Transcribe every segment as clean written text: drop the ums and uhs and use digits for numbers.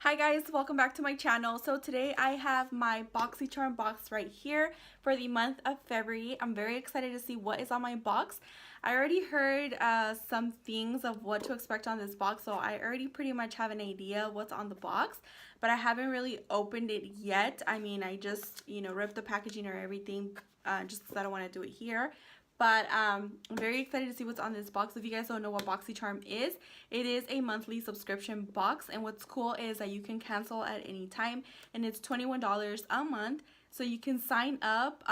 Hi guys, welcome back to my channel. So today I have my Boxycharm box right here for the month of February. I'm very excited to see what is on my box. I already heard some things of what to expect on this box, so I already pretty much have an idea what's on the box, but I haven't really opened it yet. I mean, I just, ripped the packaging or everything just because I don't want to do it here. But I'm very excited to see what's on this box. If you guys don't know what Boxycharm is, it is a monthly subscription box. And what's cool is that you can cancel at any time. And it's $21 a month. So you can sign up.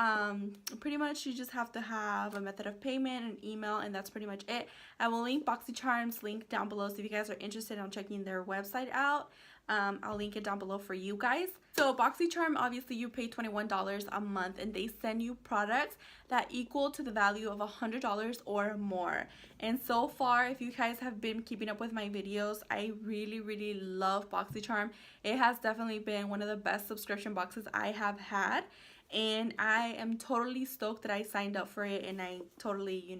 Pretty much you just have to have a method of payment, an email, and that's pretty much it. I will link Boxycharm's link down below. So if you guys are interested in checking their website out, I'll link it down below for you guys. So Boxycharm, obviously you pay $21 a month and they send you products that equal to the value of $100 or more. And so far, if you guys have been keeping up with my videos, I really love Boxycharm. It has definitely been one of the best subscription boxes I have had. And I am totally stoked that I signed up for it, and I totally,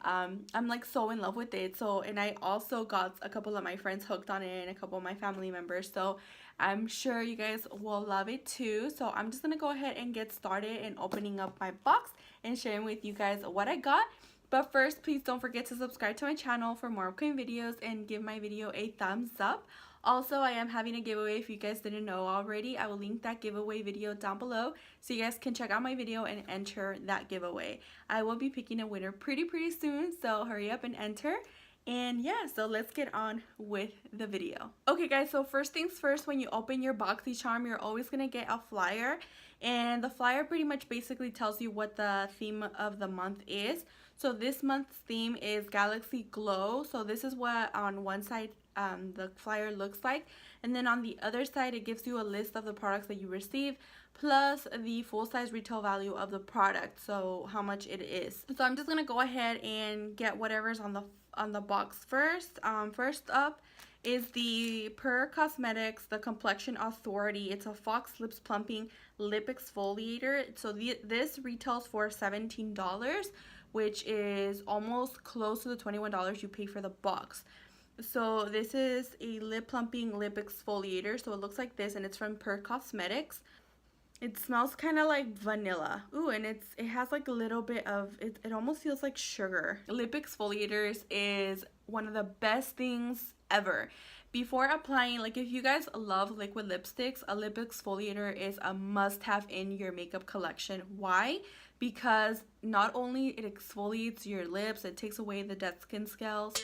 I'm like so in love with it. So, and I also got a couple of my friends hooked on it and a couple of my family members, so I'm sure you guys will love it too. So I'm just gonna go ahead and get started in opening up my box and sharing with you guys what I got. But first, please don't forget to subscribe to my channel for more upcoming videos and give my video a thumbs up. Also, I am having a giveaway. If you guys didn't know already, I will link that giveaway video down below so you guys can check out my video and enter that giveaway. I will be picking a winner pretty soon, so hurry up and enter. And yeah, so let's get on with the video. Okay guys, so first things first, when you open your Boxycharm, you're always gonna get a flyer, and the flyer pretty much basically tells you what the theme of the month is. So this month's theme is Galaxy Glow. So this is what on one side the flyer looks like, and then on the other side it gives you a list of the products that you receive plus the full-size retail value of the product, so how much it is. So I'm just gonna go ahead and get whatever's on the box first. First up is the Per Cosmetics the Complexion Authority. It's a Fox Lips Plumping Lip Exfoliator. So this retails for $17, which is almost close to the $21 you pay for the box. So this is a lip plumping lip exfoliator. So it looks like this, and it's from Per Cosmetics. It smells kind of like vanilla. Ooh, and it has like a little bit of, it almost feels like sugar. Lip exfoliators is one of the best things ever. Before applying, like if you guys love liquid lipsticks, a lip exfoliator is a must-have in your makeup collection. Why? Because not only it exfoliates your lips, it takes away the dead skin cells.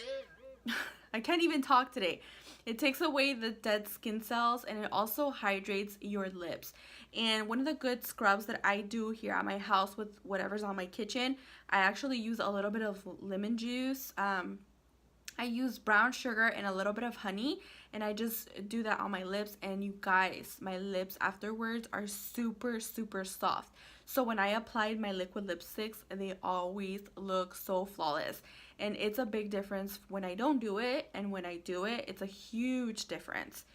I can't even talk today. It takes away the dead skin cells, and it also hydrates your lips. And one of the good scrubs that I do here at my house with whatever's on my kitchen, I actually use a little bit of lemon juice. I use brown sugar and a little bit of honey, and I just do that on my lips, and you guys, my lips afterwards are super soft. So when I applied my liquid lipsticks, they always look so flawless. And it's a big difference when I don't do it, and when I do it, it's a huge difference.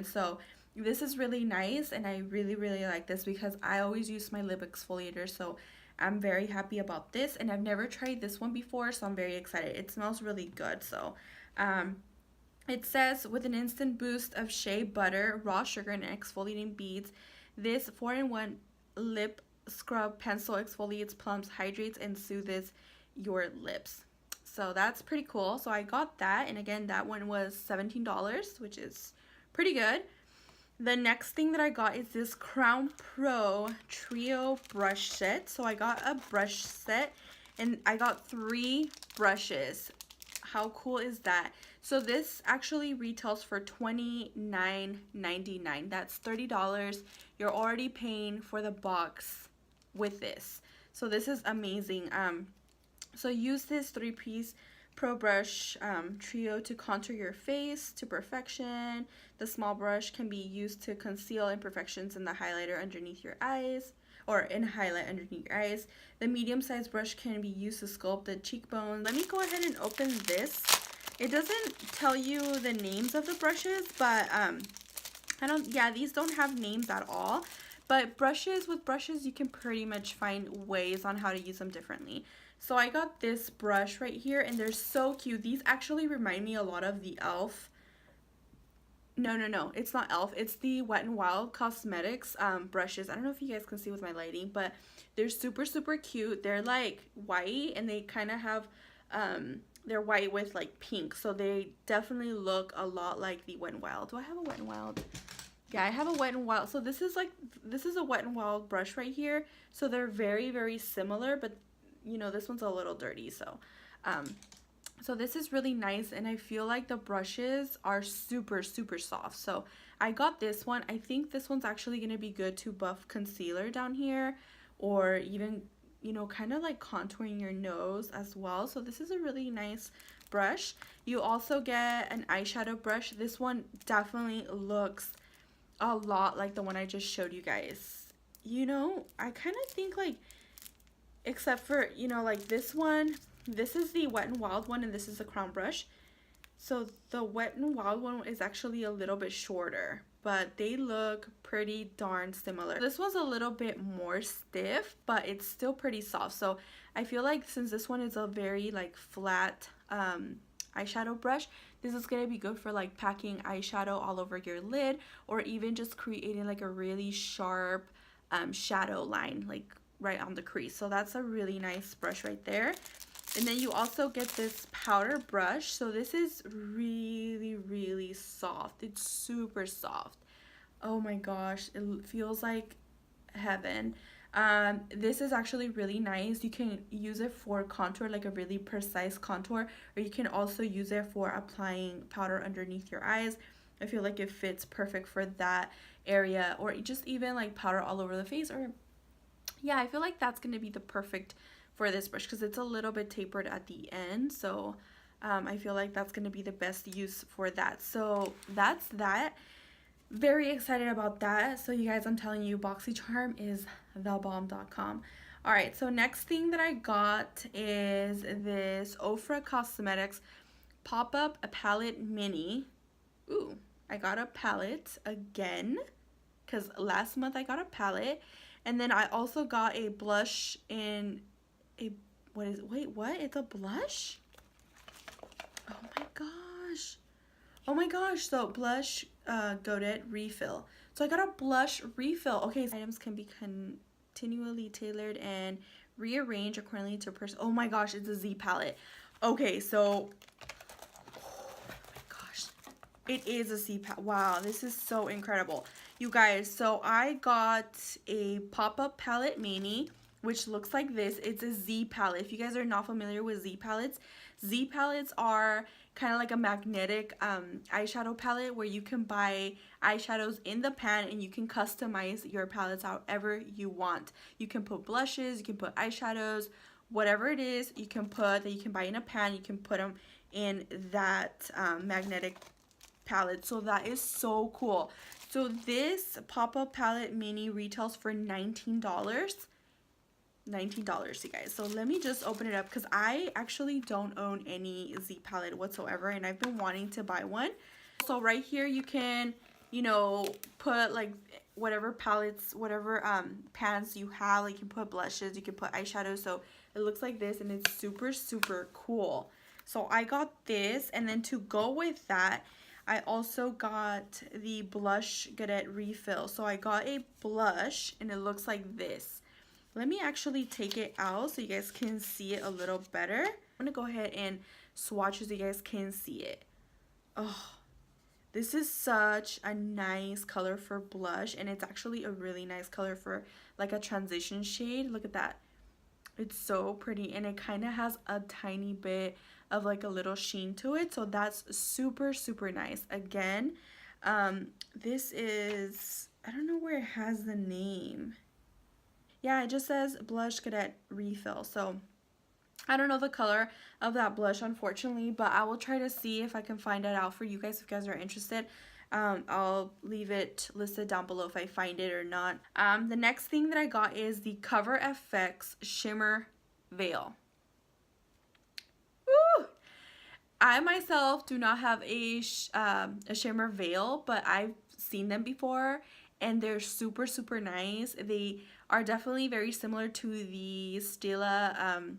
So this is really nice, and I really like this because I always use my lip exfoliator, so I'm very happy about this. And I've never tried this one before, so I'm very excited. It smells really good. So it says, with an instant boost of shea butter, raw sugar, and exfoliating beads, this 4-in-1 lip scrub pencil exfoliates, plumps, hydrates, and soothes your lips. So that's pretty cool. So I got that, and again, that one was $17, which is pretty good. The next thing that I got is this Crown Pro Trio brush set. So I got a brush set, and I got 3 brushes. How cool is that? So this actually retails for $29.99. That's $30. You're already paying for the box with this. So this is amazing. So use this 3-piece Pro Brush Trio to contour your face to perfection. The small brush can be used to conceal imperfections in the highlighter underneath your eyes, or in highlight underneath your eyes. The medium-sized brush can be used to sculpt the cheekbones. Let me go ahead and open this. It doesn't tell you the names of the brushes, but these don't have names at all. But with brushes, you can pretty much find ways on how to use them differently. So I got this brush right here, and they're so cute. These actually remind me a lot of the No, it's not e.l.f. It's the Wet n Wild Cosmetics brushes. I don't know if you guys can see with my lighting, but they're super cute. They're like white, and they kind of have they're white with like pink, so they definitely look a lot like the Wet n Wild. Do I have a Wet n Wild? Yeah, I have a Wet n Wild. So this is a Wet n Wild brush right here. So they're very similar, but you know, this one's a little dirty, so so this is really nice, and I feel like the brushes are super soft. So I got this one. I think this one's actually going to be good to buff concealer down here, or even, you know, kind of like contouring your nose as well. So this is a really nice brush. You also get an eyeshadow brush. This one definitely looks a lot like the one I just showed you guys. You know, I kind of think like, except for, you know, like this one, this is the Wet n Wild one, and this is the crown brush. So the Wet n Wild one is actually a little bit shorter, but they look pretty darn similar. This one's a little bit more stiff, but it's still pretty soft. So I feel like since this one is a very like flat eyeshadow brush, this is going to be good for like packing eyeshadow all over your lid, or even just creating like a really sharp shadow line like right on the crease. So that's a really nice brush right there. And then you also get this powder brush. So this is really soft. It's super soft. Oh my gosh, it feels like heaven. This is actually really nice. You can use it for contour, like a really precise contour, or you can also use it for applying powder underneath your eyes. I feel like it fits perfect for that area, or just even like powder all over the face. Or yeah, I feel like that's going to be the perfect for this brush, because it's a little bit tapered at the end. So I feel like that's going to be the best use for that. So that's that. Very excited about that. So you guys, I'm telling you, Boxycharm is thebomb.com. All right, so next thing that I got is this Ofra Cosmetics pop-up palette mini. Ooh, I got a palette again, because last month I got a palette. And then I also got a blush in a, wait, what? It's a blush? Oh my gosh. Oh my gosh, so blush Godet refill. So I got a blush refill. Okay, so items can be continually tailored and rearranged accordingly to a person. Oh my gosh, it's a Z palette. Okay, so oh my gosh, it is a Z palette. Wow, this is so incredible. You guys, so I got a pop-up palette mini, which looks like this. It's a Z palette. If you guys are not familiar with Z palettes are kind of like a magnetic eyeshadow palette, where you can buy eyeshadows in the pan and you can customize your palettes however you want. You can put blushes, you can put eyeshadows, whatever it is you can put that you can buy in a pan, you can put them in that magnetic palette. So that is so cool. So this pop-up palette mini retails for $19, you guys. So let me just open it up, because I actually don't own any Z palette whatsoever, and I've been wanting to buy one. So right here you can, you know, put like whatever palettes, whatever pans you have. Like you can put blushes, you can put eyeshadow. So it looks like this, and it's super cool. So I got this, and then to go with that, I also got the blush Godet refill. So I got a blush, and it looks like this. Let me actually take it out so you guys can see it a little better. I'm gonna go ahead and swatch so you guys can see it. Oh, this is such a nice color for blush, and it's actually a really nice color for like a transition shade. Look at that. It's so pretty, and it kind of has a tiny bit of like a little sheen to it, so that's super nice. Again, this is, I don't know where it has the name. Yeah, it just says blush Godet refill. So I don't know the color of that blush, unfortunately, but I will try to see if I can find it out for you guys if you guys are interested. I'll leave it listed down below if I find it or not. The next thing that I got is the Cover FX Shimmer Veil. Woo! I myself do not have a shimmer veil, but I've seen them before, and they're super nice. They are definitely very similar to the Stila,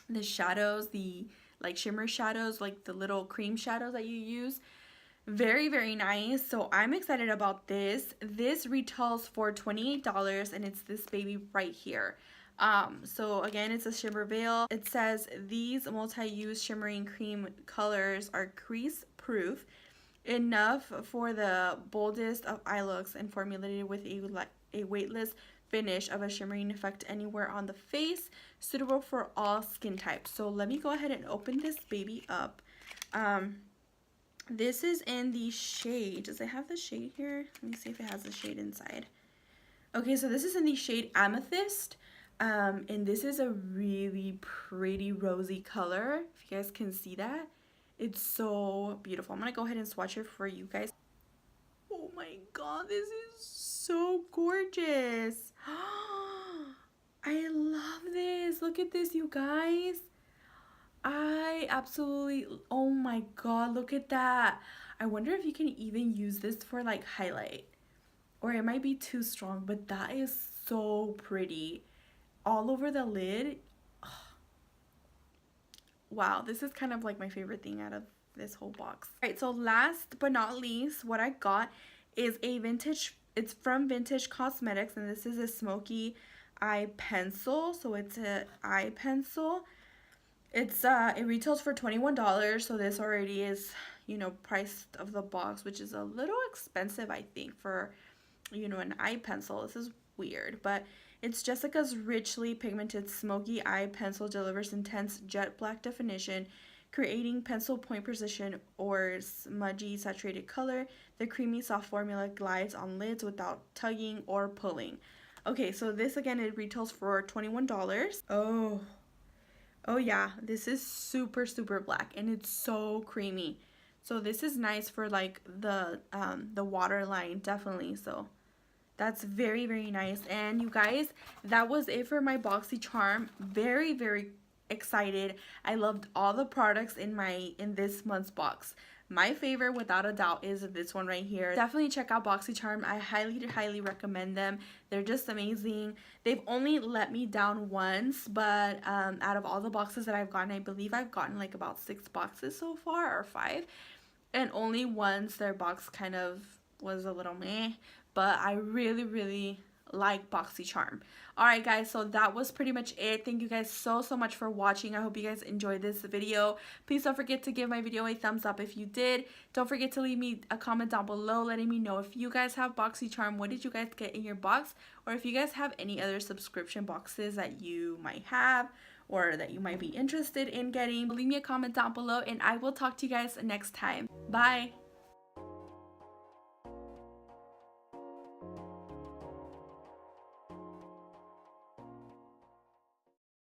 the shadows, the like shimmer shadows, like the little cream shadows that you use. Very nice. So I'm excited about this. This retails for $28 and it's this baby right here. So again, it's a shimmer veil. It says these multi-use shimmering cream colors are crease proof, enough for the boldest of eye looks, and formulated with a weightless finish of a shimmering effect anywhere on the face, suitable for all skin types. So let me go ahead and open this baby up. This is in the shade. Does it have the shade here? Let me see if it has the shade inside. Okay, so this is in the shade Amethyst. And this is a really pretty rosy color. If you guys can see that. It's so beautiful. I'm going to go ahead and swatch it for you guys. Oh my god, this is so gorgeous. I love this. Look at this, you guys. I absolutely, oh my god, look at that. I wonder if you can even use this for like highlight, or it might be too strong, but that is so pretty all over the lid. Wow, this is kind of like my favorite thing out of this whole box. All right, so last but not least, what I got is a vintage, it's from Vintage Cosmetics, and this is a smoky eye pencil. So it's an eye pencil. It's it retails for $21, so this already is, you know, priced of the box, which is a little expensive, I think, for, you know, an eye pencil. This is weird, but it's Jessica's richly pigmented smoky eye pencil, delivers intense jet black definition, creating pencil point precision or smudgy saturated color. The creamy soft formula glides on lids without tugging or pulling. Okay, so this again, it retails for $21. Oh yeah, this is super black and it's so creamy. So this is nice for like the waterline, definitely. So that's very nice. And you guys, that was it for my Boxycharm. Very excited. I loved all the products in this month's box. My favorite, without a doubt, is this one right here. Definitely check out Boxycharm. I highly recommend them. They're just amazing. They've only let me down once, but out of all the boxes that I've gotten, I believe I've gotten like about 6 boxes so far, or 5. And only once their box kind of was a little meh. But I really like Boxycharm. Alright guys, so that was pretty much it. Thank you guys so much for watching. I hope you guys enjoyed this video. Please don't forget to give my video a thumbs up if you did. Don't forget to leave me a comment down below letting me know if you guys have Boxycharm. What did you guys get in your box? Or if you guys have any other subscription boxes that you might have or that you might be interested in getting. Leave me a comment down below and I will talk to you guys next time. Bye!